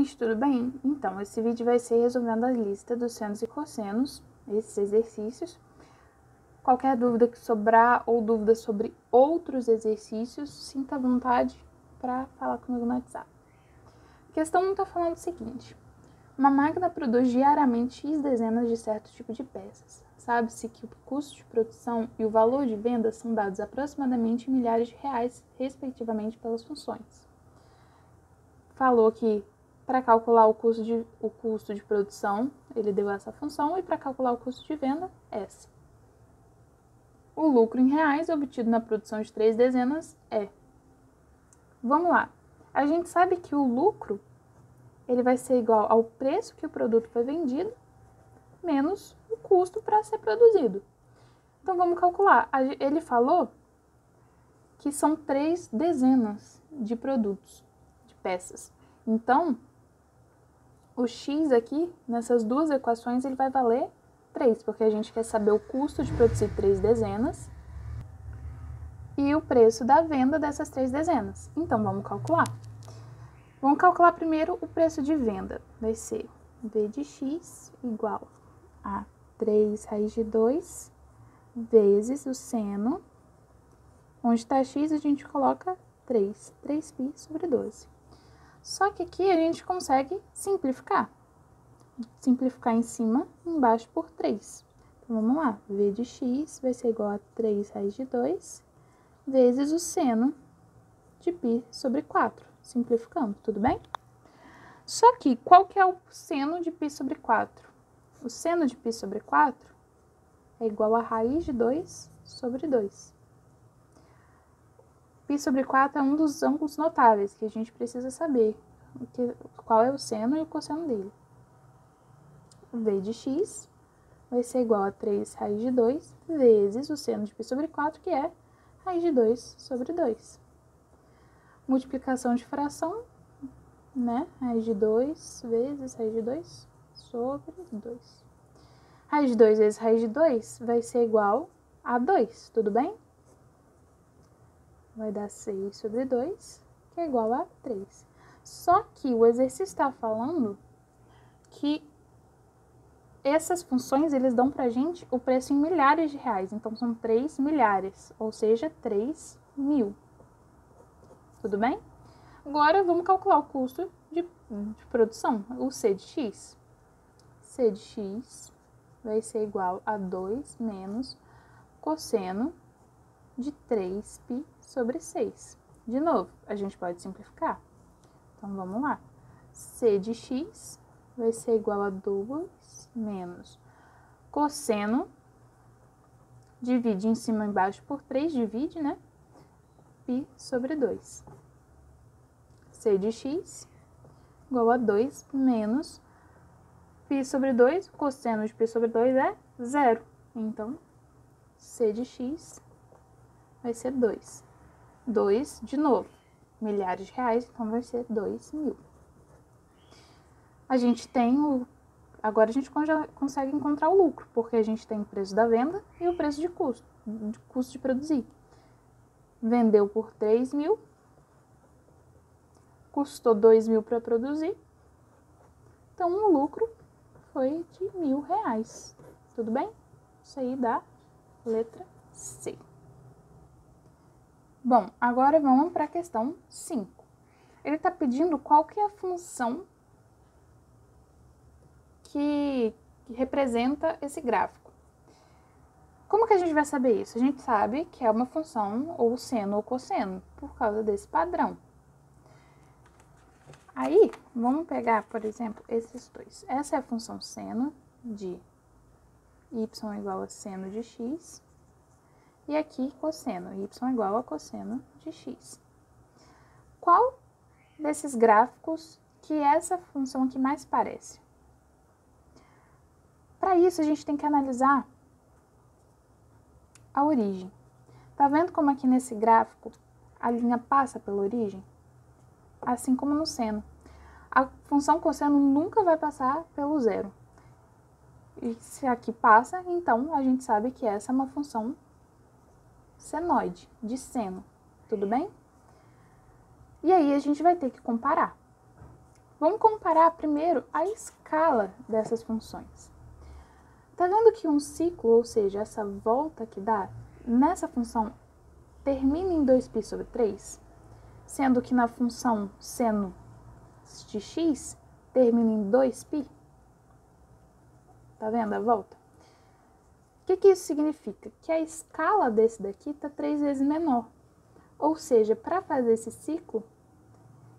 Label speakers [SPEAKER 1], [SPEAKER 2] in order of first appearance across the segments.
[SPEAKER 1] gente, tudo bem? Então, esse vídeo vai ser resumindo a lista dos senos e cossenos, esses exercícios. Qualquer dúvida que sobrar ou dúvida sobre outros exercícios, sinta vontade para falar comigo no WhatsApp. A questão 1 está falando o seguinte: uma máquina produz diariamente X dezenas de certo tipo de peças. Sabe-se que o custo de produção e o valor de venda são dados aproximadamente em milhares de reais, respectivamente, pelas funções. Falou que para calcular o custo de produção, ele deu essa função, e para calcular o custo de venda, essa. O lucro em reais obtido na produção de 3 dezenas é... Vamos lá. A gente sabe que o lucro ele vai ser igual ao preço que o produto foi vendido, menos o custo para ser produzido. Então, vamos calcular. Ele falou que são 3 dezenas de produtos, de peças. Então, o X aqui, nessas duas equações, ele vai valer 3, porque a gente quer saber o custo de produzir 3 dezenas e o preço da venda dessas 3 dezenas. Então, vamos calcular. Vamos calcular primeiro o preço de venda. Vai ser V de X igual a 3 raiz de 2 vezes o seno. Onde está X, a gente coloca 3π sobre 12. Só que aqui a gente consegue simplificar. Simplificar em cima, embaixo por 3. Então, vamos lá. V de X vai ser igual a 3 raiz de 2 vezes o seno de π sobre 4. Simplificando, tudo bem? Só que, qual que é o seno de π sobre 4? O seno de π sobre 4 é igual a raiz de 2 sobre 2. Π sobre 4 é um dos ângulos notáveis que a gente precisa saber qual é o seno e o cosseno dele. V de X vai ser igual a 3 raiz de 2 vezes o seno de π sobre 4, que é raiz de 2 sobre 2. Multiplicação de fração, né? Raiz de 2 vezes raiz de 2 sobre 2. Raiz de 2 vezes raiz de 2 vai ser igual a 2, tudo bem? Vai dar 6 sobre 2, que é igual a 3. Só que o exercício está falando que essas funções, eles dão pra gente o preço em milhares de reais. Então, são 3 milhares, ou seja, 3.000. Tudo bem? Agora, vamos calcular o custo de produção, o C de X. C de X vai ser igual a 2 menos cosseno de 3π sobre 6. De novo, a gente pode simplificar. Então, vamos lá. C de X vai ser igual a 2 menos cosseno, divide em cima e embaixo por 3, divide, né? π sobre 2. C de X igual a 2 menos π sobre 2, cosseno de π sobre 2 é 0. Então, C de X vai ser 2. 2, de novo, milhares de reais, então vai ser 2.000. A gente tem o... Agora a gente já consegue encontrar o lucro, porque a gente tem o preço da venda e o preço de custo de produzir. Vendeu por 3.000, custou 2.000 para produzir, então o lucro foi de R$1.000. Tudo bem? Isso aí dá letra C. Bom, agora vamos para a questão 5. Ele está pedindo qual que é a função que representa esse gráfico. Como que a gente vai saber isso? A gente sabe que é uma função ou seno ou cosseno, por causa desse padrão. Aí, vamos pegar, por exemplo, esses dois. Essa é a função seno de y igual a seno de x. E aqui, cosseno, y igual a cosseno de x. Qual desses gráficos que é essa função que mais parece? Para isso, a gente tem que analisar a origem. Tá vendo como aqui nesse gráfico a linha passa pela origem? Assim como no seno. A função cosseno nunca vai passar pelo zero. E se aqui passa, então a gente sabe que essa é uma função senoide, de seno, tudo bem? E aí a gente vai ter que comparar. Vamos comparar primeiro a escala dessas funções. Tá vendo que um ciclo, ou seja, essa volta que dá, nessa função termina em 2π sobre 3? Sendo que na função seno de x termina em 2π? Tá vendo a volta? O que isso significa? Que a escala desse daqui está 3 vezes menor. Ou seja, para fazer esse ciclo,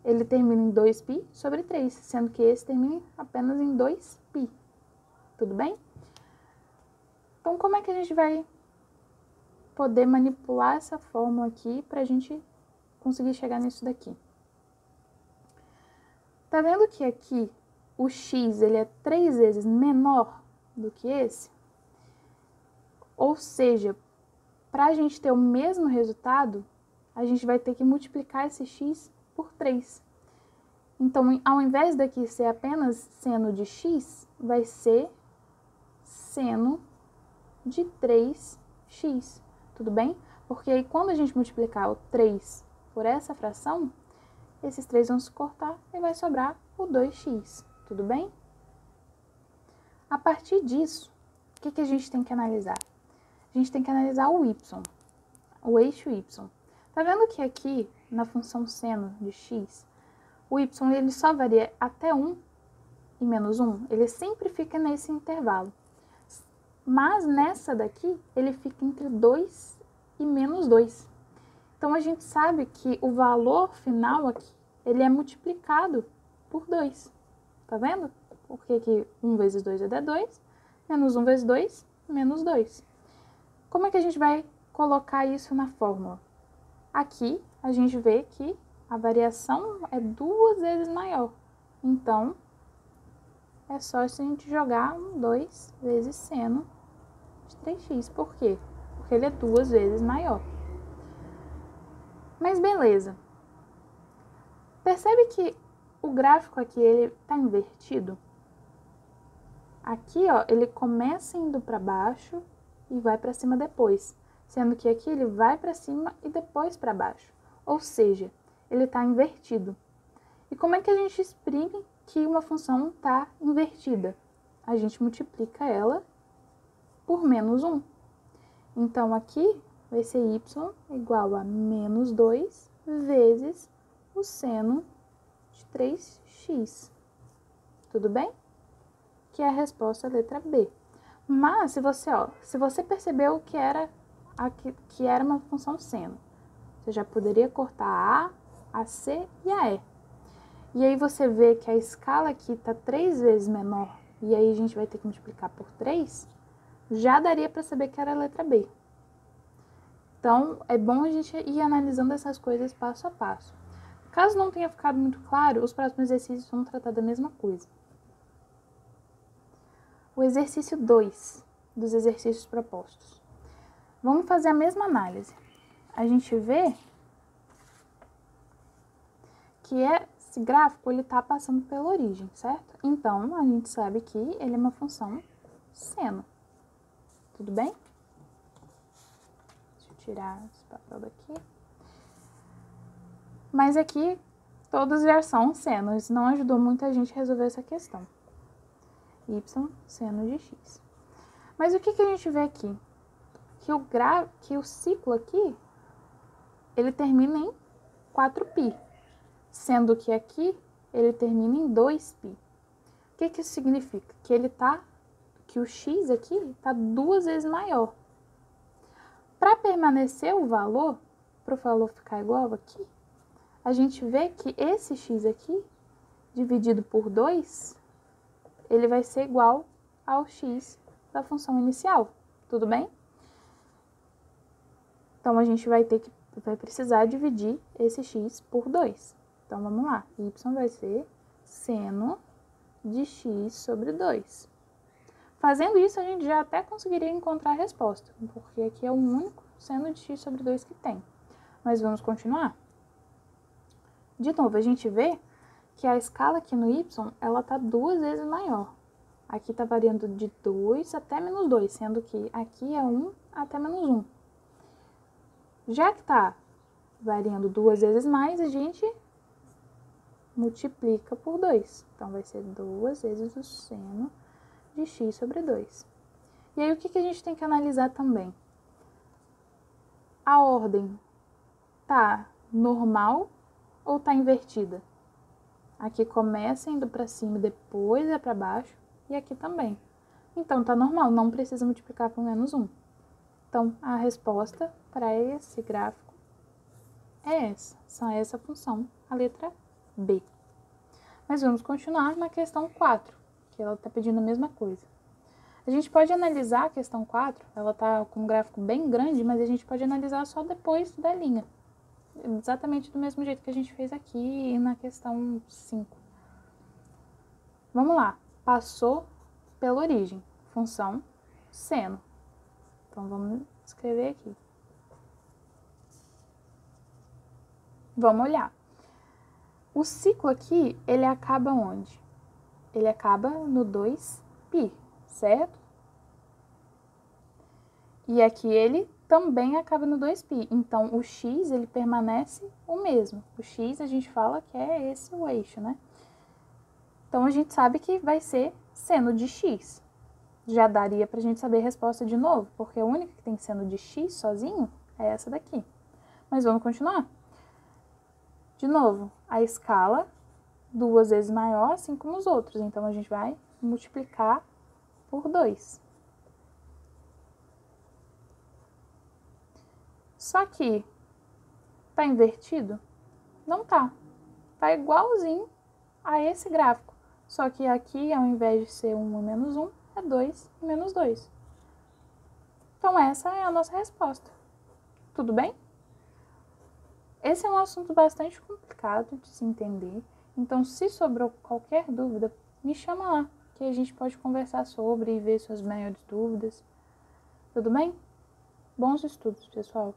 [SPEAKER 1] ele termina em 2π sobre 3, sendo que esse termina apenas em 2π. Tudo bem? Então, como é que a gente vai poder manipular essa fórmula aqui para a gente conseguir chegar nisso daqui? Tá vendo que aqui o x ele é 3 vezes menor do que esse? Ou seja, para a gente ter o mesmo resultado, a gente vai ter que multiplicar esse x por 3. Então, ao invés daqui ser apenas seno de x, vai ser seno de 3x, tudo bem? Porque aí quando a gente multiplicar o 3 por essa fração, esses 3 vão se cortar e vai sobrar o 2x, tudo bem? A partir disso, o que a gente tem que analisar? A gente tem que analisar o y, o eixo y. Tá vendo que aqui, na função seno de x, o y ele só varia até 1 e menos 1? Ele sempre fica nesse intervalo. Mas nessa daqui, ele fica entre 2 e menos 2. Então, a gente sabe que o valor final aqui, ele é multiplicado por 2. Tá vendo? Porque aqui 1 vezes 2 é 2, menos 1 vezes 2, menos 2. Como é que a gente vai colocar isso na fórmula? Aqui, a gente vê que a variação é 2 vezes maior. Então, é só a gente jogar 2 vezes seno de 3x. Por quê? Porque ele é 2 vezes maior. Mas beleza. Percebe que o gráfico aqui, ele tá invertido? Aqui, ó, ele começa indo para baixo e vai para cima depois. Sendo que aqui ele vai para cima e depois para baixo. Ou seja, ele tá invertido. E como é que a gente exprime que uma função tá invertida? A gente multiplica ela por menos 1. Então, aqui vai ser y igual a menos 2 vezes o seno de 3x. Tudo bem? Que é a resposta letra B. Mas, se você percebeu que era uma função seno, você já poderia cortar a C e a E. E aí você vê que a escala aqui está 3 vezes menor, e aí a gente vai ter que multiplicar por 3, já daria para saber que era a letra B. Então, é bom a gente ir analisando essas coisas passo a passo. Caso não tenha ficado muito claro, os próximos exercícios vão tratar da mesma coisa. O exercício 2 dos exercícios propostos. Vamos fazer a mesma análise. A gente vê que esse gráfico ele está passando pela origem, certo? Então, a gente sabe que ele é uma função seno. Tudo bem? Deixa eu tirar esse papel daqui. Mas aqui, todos já são seno. Isso não ajudou muita gente a resolver essa questão. Y seno de x. Mas o que a gente vê aqui? Que o ciclo aqui, ele termina em 4π. Sendo que aqui, ele termina em 2π. O que isso significa? Que o x aqui está 2 vezes maior. Para permanecer o valor, para o valor ficar igual aqui, a gente vê que esse x aqui, dividido por 2, ele vai ser igual ao x da função inicial. Tudo bem? Então, a gente vai precisar dividir esse x por 2. Então, vamos lá. Y vai ser seno de x sobre 2. Fazendo isso, a gente já até conseguiria encontrar a resposta, porque aqui é o único seno de x sobre 2 que tem. Mas vamos continuar. De novo, a gente vê que a escala aqui no y, ela tá 2 vezes maior. Aqui tá variando de 2 até menos 2, sendo que aqui é 1 até menos 1. Já que tá variando 2 vezes mais, a gente multiplica por 2. Então, vai ser 2 vezes o seno de x sobre 2. E aí, o que a gente tem que analisar também? A ordem tá normal ou tá invertida? Aqui começa indo para cima, depois é para baixo, e aqui também. Então, tá normal, não precisa multiplicar por menos 1. Então, a resposta para esse gráfico é essa função, a letra B. Mas vamos continuar na questão 4, que ela está pedindo a mesma coisa. A gente pode analisar a questão 4, ela está com um gráfico bem grande, mas a gente pode analisar só depois da linha. Exatamente do mesmo jeito que a gente fez aqui na questão 5. Vamos lá. Passou pela origem. Função seno. Então, vamos escrever aqui. Vamos olhar. O ciclo aqui, ele acaba onde? Ele acaba no 2π, certo? E aqui ele também acaba no 2π. Então, o x, ele permanece o mesmo. O x, a gente fala que é esse o eixo, né? Então, a gente sabe que vai ser seno de x. Já daria pra gente saber a resposta de novo, porque a única que tem seno de x sozinho é essa daqui. Mas vamos continuar. De novo, a escala 2 vezes maior, assim como os outros. Então, a gente vai multiplicar por 2. Só que tá invertido? Não tá. Tá igualzinho a esse gráfico. Só que aqui, ao invés de ser 1 e menos 1, é 2 e menos 2. Então, essa é a nossa resposta. Tudo bem? Esse é um assunto bastante complicado de se entender. Então, se sobrou qualquer dúvida, me chama lá, que a gente pode conversar sobre e ver suas maiores dúvidas. Tudo bem? Bons estudos, pessoal!